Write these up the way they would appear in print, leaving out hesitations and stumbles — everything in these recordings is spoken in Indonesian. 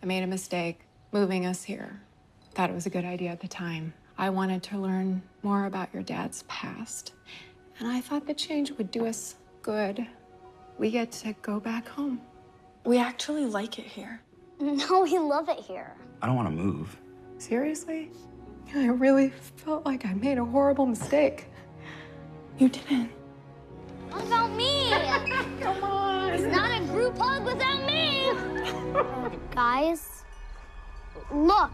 I made a mistake moving us here. Thought it was a good idea at the time. I wanted to learn more about your dad's past, and I thought the change would do us good. We get to go back home. We actually like it here. No, we love it here. I don't want to move. Seriously? I really felt like I made a horrible mistake. You didn't. What about me? Come on. It's not a group hug without me. Guys, look.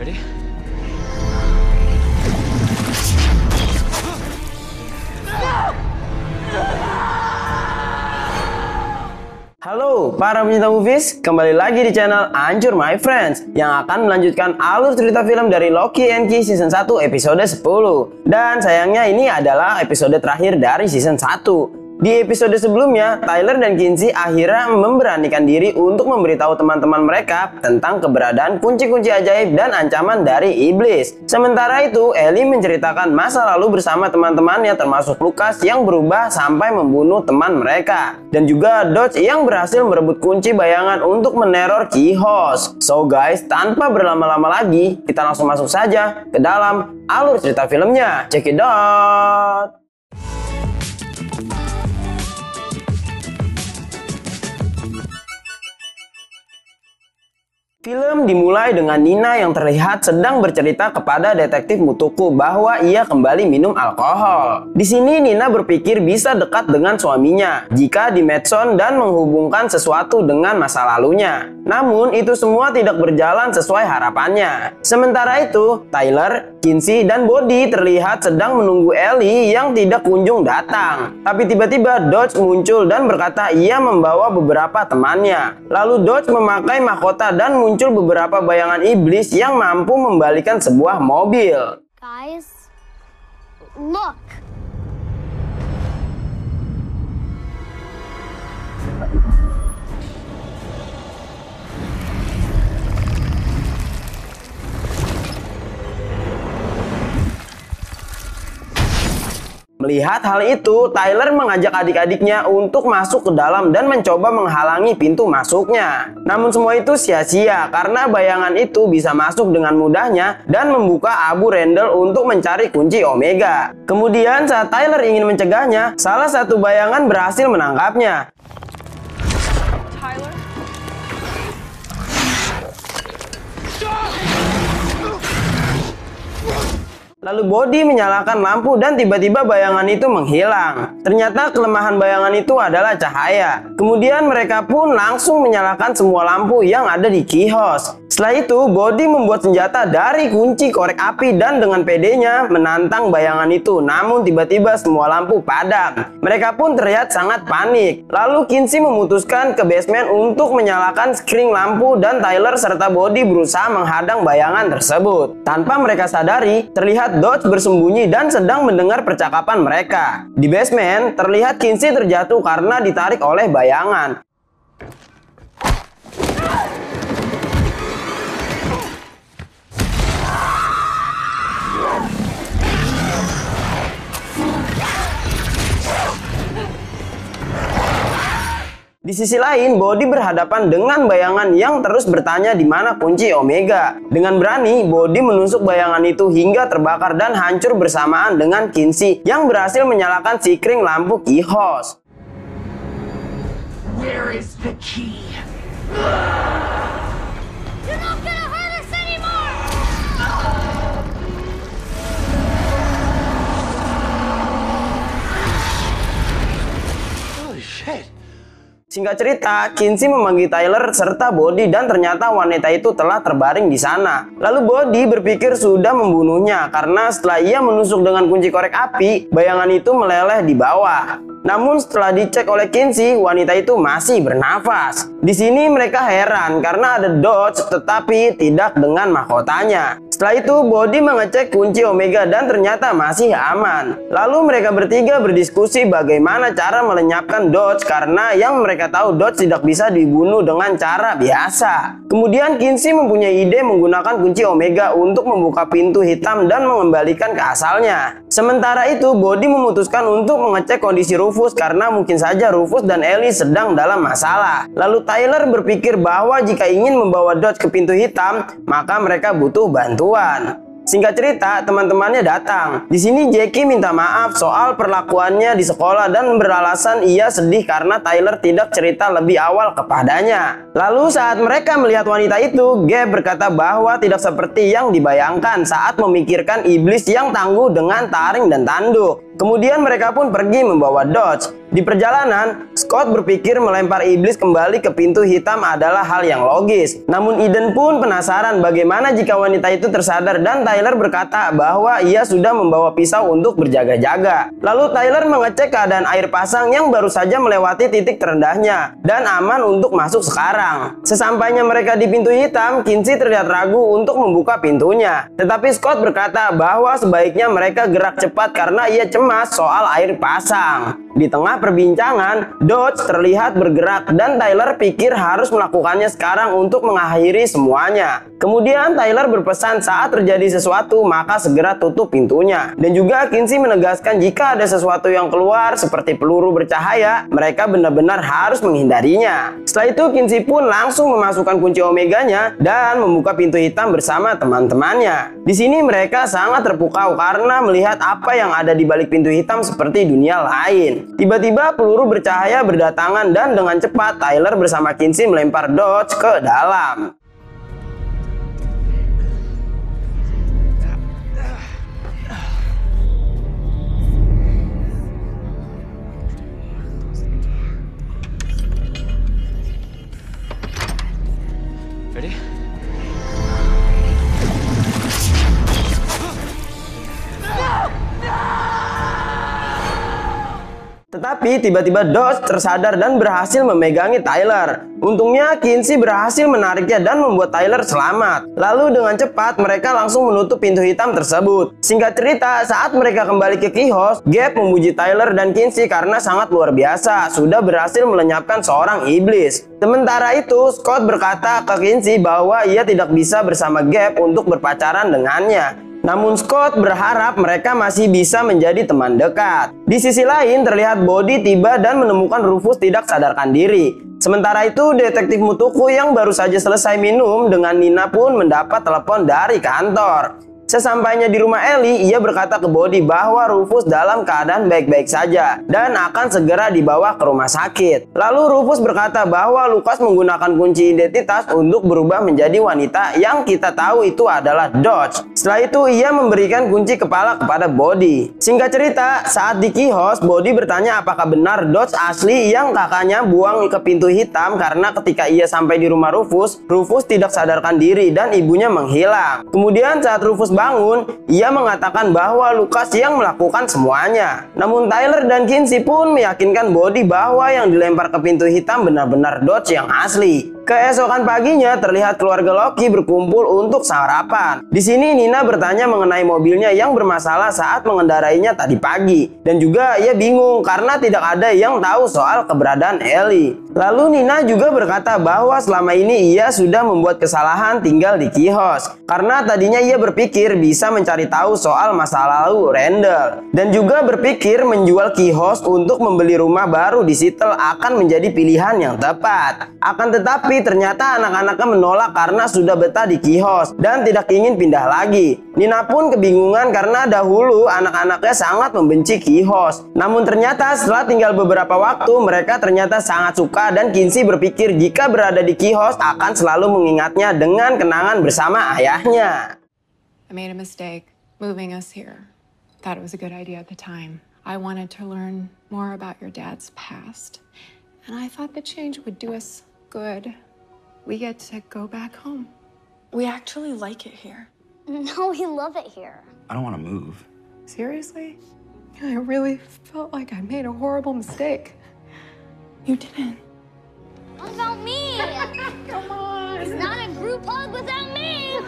Ready? Halo para pecinta movies, kembali lagi di channel Anjur My Friends yang akan melanjutkan alur cerita film dari Lock and Key season 1 episode 10. Dan sayangnya ini adalah episode terakhir dari season 1. Di episode sebelumnya, Tyler dan Kinsey akhirnya memberanikan diri untuk memberitahu teman-teman mereka tentang keberadaan kunci-kunci ajaib dan ancaman dari iblis. Sementara itu, Ellie menceritakan masa lalu bersama teman-temannya termasuk Lucas yang berubah sampai membunuh teman mereka. Dan juga Dodge yang berhasil merebut kunci bayangan untuk meneror Key-House. So guys, tanpa berlama-lama lagi, kita langsung masuk saja ke dalam alur cerita filmnya. Check it out! Film dimulai dengan Nina yang terlihat sedang bercerita kepada detektif Mutuku bahwa ia kembali minum alkohol. Di sini Nina berpikir bisa dekat dengan suaminya jika di medsos dan menghubungkan sesuatu dengan masa lalunya. Namun itu semua tidak berjalan sesuai harapannya. Sementara itu, Tyler, Kinsey, dan Bodhi terlihat sedang menunggu Ellie yang tidak kunjung datang. Tapi tiba-tiba Dodge muncul dan berkata ia membawa beberapa temannya. Lalu Dodge memakai mahkota dan muncul beberapa bayangan iblis yang mampu membalikan sebuah mobil. Guys, look. Melihat hal itu, Tyler mengajak adik-adiknya untuk masuk ke dalam dan mencoba menghalangi pintu masuknya. Namun semua itu sia-sia karena bayangan itu bisa masuk dengan mudahnya dan membuka Abu Randall untuk mencari kunci Omega. Kemudian saat Tyler ingin mencegahnya, salah satu bayangan berhasil menangkapnya. Tyler? Lalu Bodhi menyalakan lampu dan tiba-tiba bayangan itu menghilang. Ternyata kelemahan bayangan itu adalah cahaya. Kemudian mereka pun langsung menyalakan semua lampu yang ada di Key-House. Setelah itu, Bodhi membuat senjata dari kunci korek api dan dengan pedenya menantang bayangan itu. Namun tiba-tiba semua lampu padam. Mereka pun terlihat sangat panik. Lalu Kinsey memutuskan ke basement untuk menyalakan screen lampu dan Tyler serta Bodhi berusaha menghadang bayangan tersebut. Tanpa mereka sadari, terlihat Dodge bersembunyi dan sedang mendengar percakapan mereka. Di basement, terlihat Kinsey terjatuh karena ditarik oleh bayangan. Di sisi lain, Bodhi berhadapan dengan bayangan yang terus bertanya di mana kunci Omega. Dengan berani, Bodhi menusuk bayangan itu hingga terbakar dan hancur bersamaan dengan Kinsey yang berhasil menyalakan sikring lampu Key-House. Where is the key? You're not gonna hurt us anymore! Holy shit! Singkat cerita, Kinsey memanggil Tyler serta Bodhi dan ternyata wanita itu telah terbaring di sana. Lalu Bodhi berpikir sudah membunuhnya karena setelah ia menusuk dengan kunci korek api, bayangan itu meleleh di bawah. Namun setelah dicek oleh Kinsey, wanita itu masih bernafas. Di sini mereka heran karena ada Dodge tetapi tidak dengan mahkotanya. Setelah itu Body mengecek kunci Omega dan ternyata masih aman. Lalu mereka bertiga berdiskusi bagaimana cara melenyapkan Dodge karena yang mereka tahu Dodge tidak bisa dibunuh dengan cara biasa. Kemudian Kinsey mempunyai ide menggunakan kunci Omega untuk membuka pintu hitam dan mengembalikan ke asalnya. Sementara itu Body memutuskan untuk mengecek kondisi Rufus karena mungkin saja Rufus dan Ellie sedang dalam masalah. Lalu Tyler berpikir bahwa jika ingin membawa Dodge ke pintu hitam, maka mereka butuh bantuan. Singkat cerita, teman-temannya datang. Di sini Jackie minta maaf soal perlakuannya di sekolah dan beralasan ia sedih karena Tyler tidak cerita lebih awal kepadanya. Lalu saat mereka melihat wanita itu, Gabe berkata bahwa tidak seperti yang dibayangkan saat memikirkan iblis yang tangguh dengan taring dan tanduk. Kemudian mereka pun pergi membawa Dodge. Di perjalanan, Scott berpikir melempar iblis kembali ke pintu hitam adalah hal yang logis. Namun Eden pun penasaran bagaimana jika wanita itu tersadar dan Tyler berkata bahwa ia sudah membawa pisau untuk berjaga-jaga. Lalu Tyler mengecek keadaan air pasang yang baru saja melewati titik terendahnya dan aman untuk masuk sekarang. Sesampainya mereka di pintu hitam, Kinsey terlihat ragu untuk membuka pintunya. Tetapi Scott berkata bahwa sebaiknya mereka gerak cepat karena ia cemas soal air pasang. Di tengah perbincangan, Dodge terlihat bergerak dan Tyler pikir harus melakukannya sekarang untuk mengakhiri semuanya. Kemudian Tyler berpesan saat terjadi sesuatu maka segera tutup pintunya. Dan juga Kinsey menegaskan jika ada sesuatu yang keluar seperti peluru bercahaya, mereka benar-benar harus menghindarinya. Setelah itu Kinsey pun langsung memasukkan kunci Omeganya dan membuka pintu hitam bersama teman-temannya. Di sini mereka sangat terpukau karena melihat apa yang ada di balik pintu hitam seperti dunia lain. Tiba-tiba peluru bercahaya berdatangan dan dengan cepat Tyler bersama Kinsey melempar Dodge ke dalam. Ready? Tetapi tiba-tiba Dodge tersadar dan berhasil memegangi Tyler. Untungnya Kinsey berhasil menariknya dan membuat Tyler selamat. Lalu dengan cepat mereka langsung menutup pintu hitam tersebut. Singkat cerita, saat mereka kembali ke Key House, Gabe memuji Tyler dan Kinsey karena sangat luar biasa sudah berhasil melenyapkan seorang iblis. Sementara itu, Scott berkata ke Kinsey bahwa ia tidak bisa bersama Gabe untuk berpacaran dengannya. Namun Scott berharap mereka masih bisa menjadi teman dekat. Di sisi lain terlihat Body tiba dan menemukan Rufus tidak sadarkan diri. Sementara itu detektif Mutuku yang baru saja selesai minum dengan Nina pun mendapat telepon dari kantor. Sesampainya di rumah Ellie, ia berkata ke Body bahwa Rufus dalam keadaan baik-baik saja dan akan segera dibawa ke rumah sakit. Lalu Rufus berkata bahwa Lucas menggunakan kunci identitas untuk berubah menjadi wanita yang kita tahu itu adalah Dodge. Setelah itu ia memberikan kunci kepala kepada Body. Singkat cerita, saat di Key House, Body bertanya apakah benar Dodge asli yang kakaknya buang ke pintu hitam karena ketika ia sampai di rumah Rufus, Rufus tidak sadarkan diri dan ibunya menghilang. Kemudian saat Rufus bangun, ia mengatakan bahwa Lucas yang melakukan semuanya. Namun Tyler dan Kinsey pun meyakinkan Body bahwa yang dilempar ke pintu hitam benar-benar Dodge yang asli. Keesokan paginya terlihat keluarga Loki berkumpul untuk sarapan. Di sini Nina bertanya mengenai mobilnya yang bermasalah saat mengendarainya tadi pagi. Dan juga ia bingung karena tidak ada yang tahu soal keberadaan Ellie. Lalu Nina juga berkata bahwa selama ini ia sudah membuat kesalahan tinggal di Key House. Karena tadinya ia berpikir bisa mencari tahu soal masa lalu Randall. Dan juga berpikir menjual Key House untuk membeli rumah baru di Seattle akan menjadi pilihan yang tepat. Akan tetapi ternyata anak-anaknya menolak karena sudah betah di Key House dan tidak ingin pindah lagi. Nina pun kebingungan karena dahulu anak-anaknya sangat membenci Key House. Namun ternyata setelah tinggal beberapa waktu mereka ternyata sangat suka dan Kinsey berpikir jika berada di Key House akan selalu mengingatnya dengan kenangan bersama ayahnya. I made a mistake moving us here. Thought it was a good idea at the time. I wanted to learn more about your dad's past. And I thought the change would do us good. We get to go back home. We actually like it here. No, we love it here. I don't want to move. Seriously? I really felt like I made a horrible mistake. You didn't. What about me? Come on. It's not a group hug without me.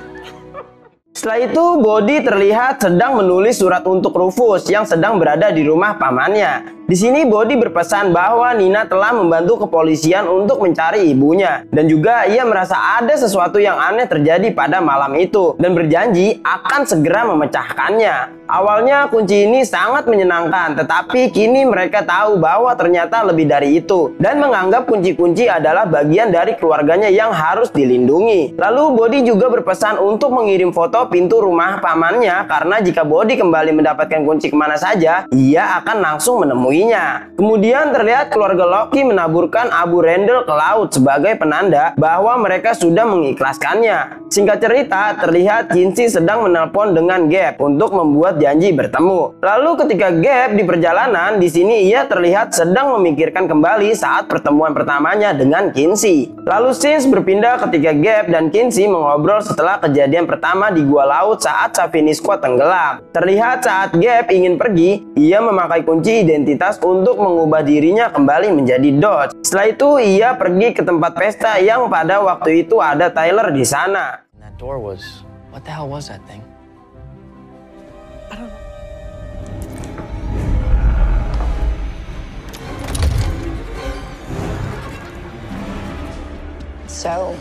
Setelah itu, Body terlihat sedang menulis surat untuk Rufus yang sedang berada di rumah pamannya. Di sini Body berpesan bahwa Nina telah membantu kepolisian untuk mencari ibunya. Dan juga ia merasa ada sesuatu yang aneh terjadi pada malam itu. Dan berjanji akan segera memecahkannya. Awalnya kunci ini sangat menyenangkan, tetapi kini mereka tahu bahwa ternyata lebih dari itu. Dan menganggap kunci-kunci adalah bagian dari keluarganya yang harus dilindungi. Lalu Body juga berpesan untuk mengirim foto pintu rumah pamannya, karena jika Body kembali mendapatkan kunci kemana saja, ia akan langsung menemuinya. Kemudian terlihat keluarga Loki menaburkan abu Randall ke laut sebagai penanda bahwa mereka sudah mengikhlaskannya. Singkat cerita, terlihat Kinsey sedang menelpon dengan Gabe untuk membuat janji bertemu. Lalu ketika Gabe di perjalanan, di sini ia terlihat sedang memikirkan kembali saat pertemuan pertamanya dengan Kinsey. Lalu scenes berpindah ketika Gabe dan Kinsey mengobrol setelah kejadian pertama di gua laut saat Savini Squad tenggelam. Terlihat saat Gabe ingin pergi, ia memakai kunci identitas untuk mengubah dirinya kembali menjadi Dodge. Setelah itu ia pergi ke tempat pesta yang pada waktu itu ada Tyler di sana. That door was... What the hell was that thing? I don't know. So,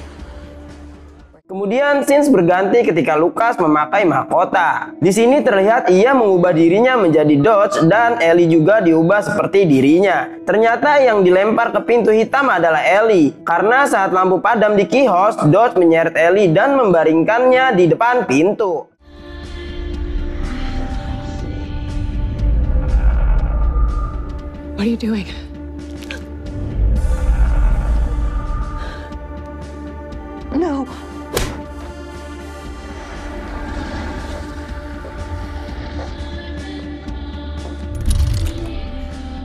kemudian scenes berganti ketika Lucas memakai mahkota. Di sini terlihat ia mengubah dirinya menjadi Dodge dan Ellie juga diubah seperti dirinya. Ternyata yang dilempar ke pintu hitam adalah Ellie. Karena saat lampu padam di kios, Dodge menyeret Ellie dan membaringkannya di depan pintu. what are you doing? No.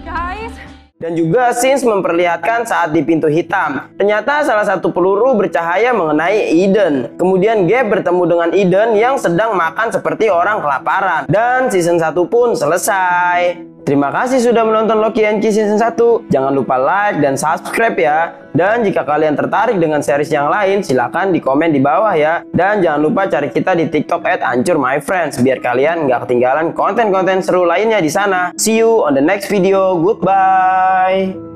Guys? Dan juga scenes memperlihatkan saat di pintu hitam. Ternyata salah satu peluru bercahaya mengenai Eden. Kemudian Gabe bertemu dengan Eden yang sedang makan seperti orang kelaparan. Dan season 1 pun selesai. Terima kasih sudah menonton Loki and Key season 1. Jangan lupa like dan subscribe ya. Dan jika kalian tertarik dengan series yang lain, silahkan di komen di bawah ya. Dan jangan lupa cari kita di TikTok @ancurmyfriends biar kalian nggak ketinggalan konten-konten seru lainnya di sana. See you on the next video. Goodbye.